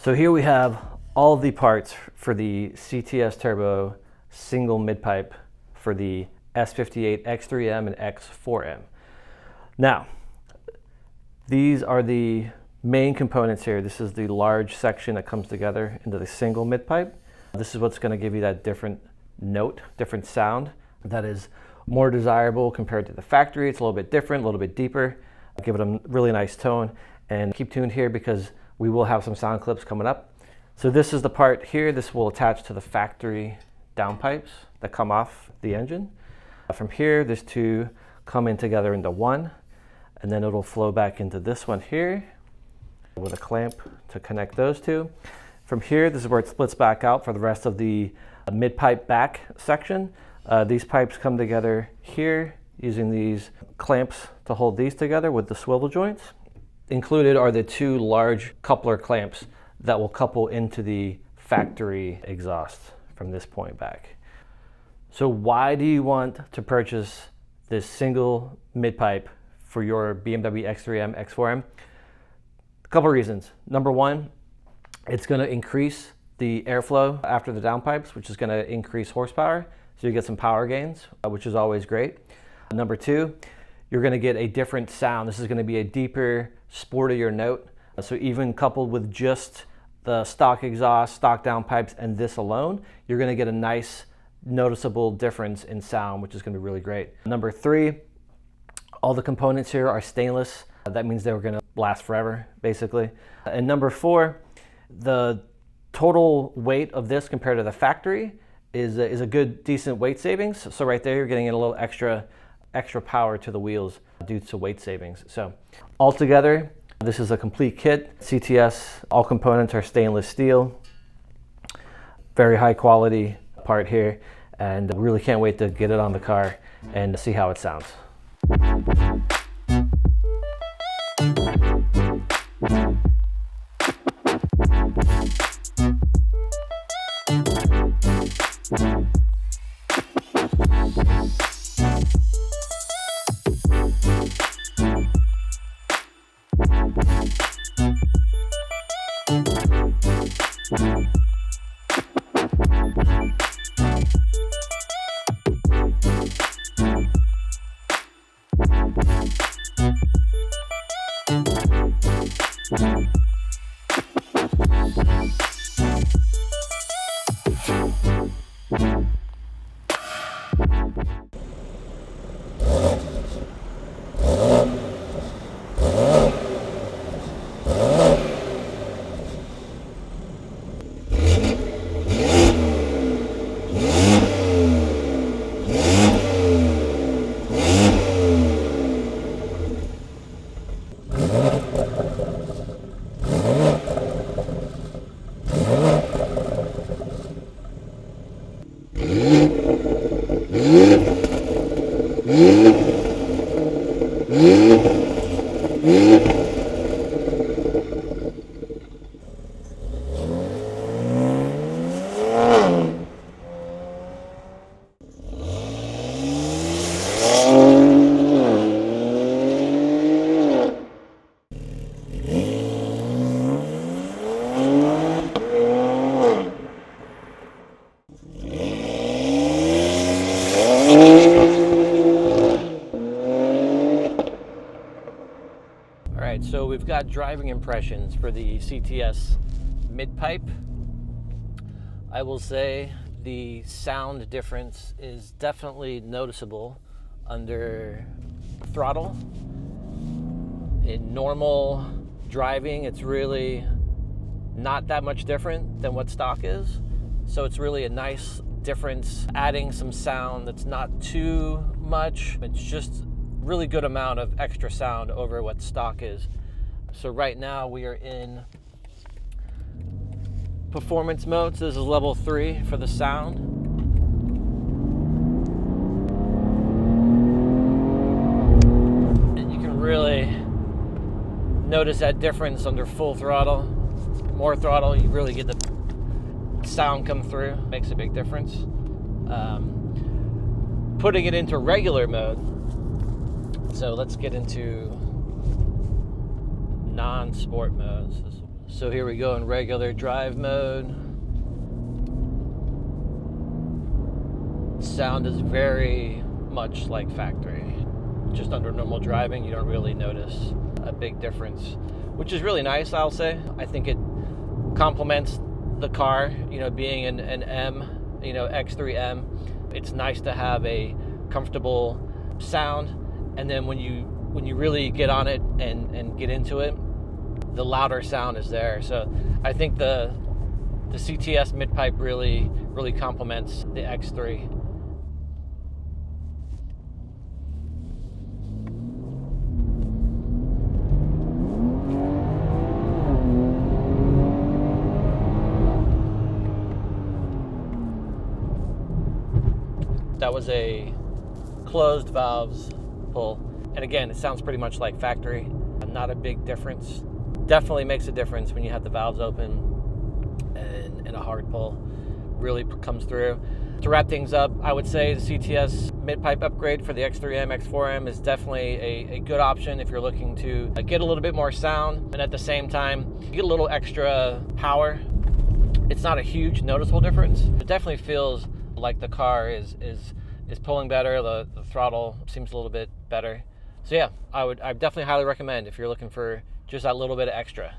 So here we have all the parts for the CTS Turbo Single Midpipe for the S58, X3M, and X4M. Now, these are the main components here. This is the large section that comes together into the single midpipe. This is what's going to give you that different note, different sound that is more desirable compared to the factory. It's a little bit different, a little bit deeper. Give it a really nice tone, and keep tuned here because we will have some sound clips coming up. So this is the part here. This will attach to the factory downpipes that come off the engine. From here, these two come in together into one, and then it'll flow back into this one here with a clamp to connect those two. From here, this is where it splits back out for the rest of the mid-pipe back section. These pipes come together here using these clamps to hold these together with the swivel joints. Included are the two large coupler clamps that will couple into the factory exhaust from this point back. So why do you want to purchase this single mid-pipe for your BMW X3M, X4M? A couple reasons. Number one, it's going to increase the airflow after the downpipes, which is going to increase horsepower. So you get some power gains, which is always great. Number two, you're going to get a different sound. This is going to be a deeper, sportier note. So even coupled with just the stock exhaust, stock downpipes, and this alone, you're going to get a nice, noticeable difference in sound, which is going to be really great. Number three, all the components here are stainless. That means they're going to last forever, basically. And number four, the total weight of this compared to the factory is a good, decent weight savings. So right there, you're getting a little extra power to the wheels due to weight savings. So altogether, this is a complete kit. CTS, all components are stainless steel. Very high quality part here, and really can't wait to get it on the car and see how it sounds. So we've got driving impressions for the CTS midpipe. I will say the sound difference is definitely noticeable under throttle. In normal driving, it's really not that much different than what stock is. So it's really a nice difference, adding some sound that's not too much. It's just really good amount of extra sound over what stock is. So right now we are in performance mode. So this is level 3 for the sound. And you can really notice that difference under full throttle. More throttle, you really get the sound come through. Makes a big difference. Putting it into regular mode. So let's get into non-sport modes. So here we go in regular drive mode. Sound is very much like factory. Just under normal driving, you don't really notice a big difference, which is really nice, I'll say. I think it complements the car, you know, being an M, you know, X3M. It's nice to have a comfortable sound, and then when you really get on it and get into it, the louder sound is there. So I think the CTS midpipe really complements the X3. That was a closed valves pull. And again, it sounds pretty much like factory. Not a big difference. Definitely makes a difference when you have the valves open and a hard pull really comes through. To wrap things up, I would say the CTS midpipe upgrade for the X3M, X4M is definitely a good option if you're looking to get a little bit more sound and at the same time get a little extra power. It's not a huge noticeable difference. It definitely feels like the car is pulling better. The throttle seems a little bit better. So yeah, I definitely highly recommend if you're looking for just that little bit of extra.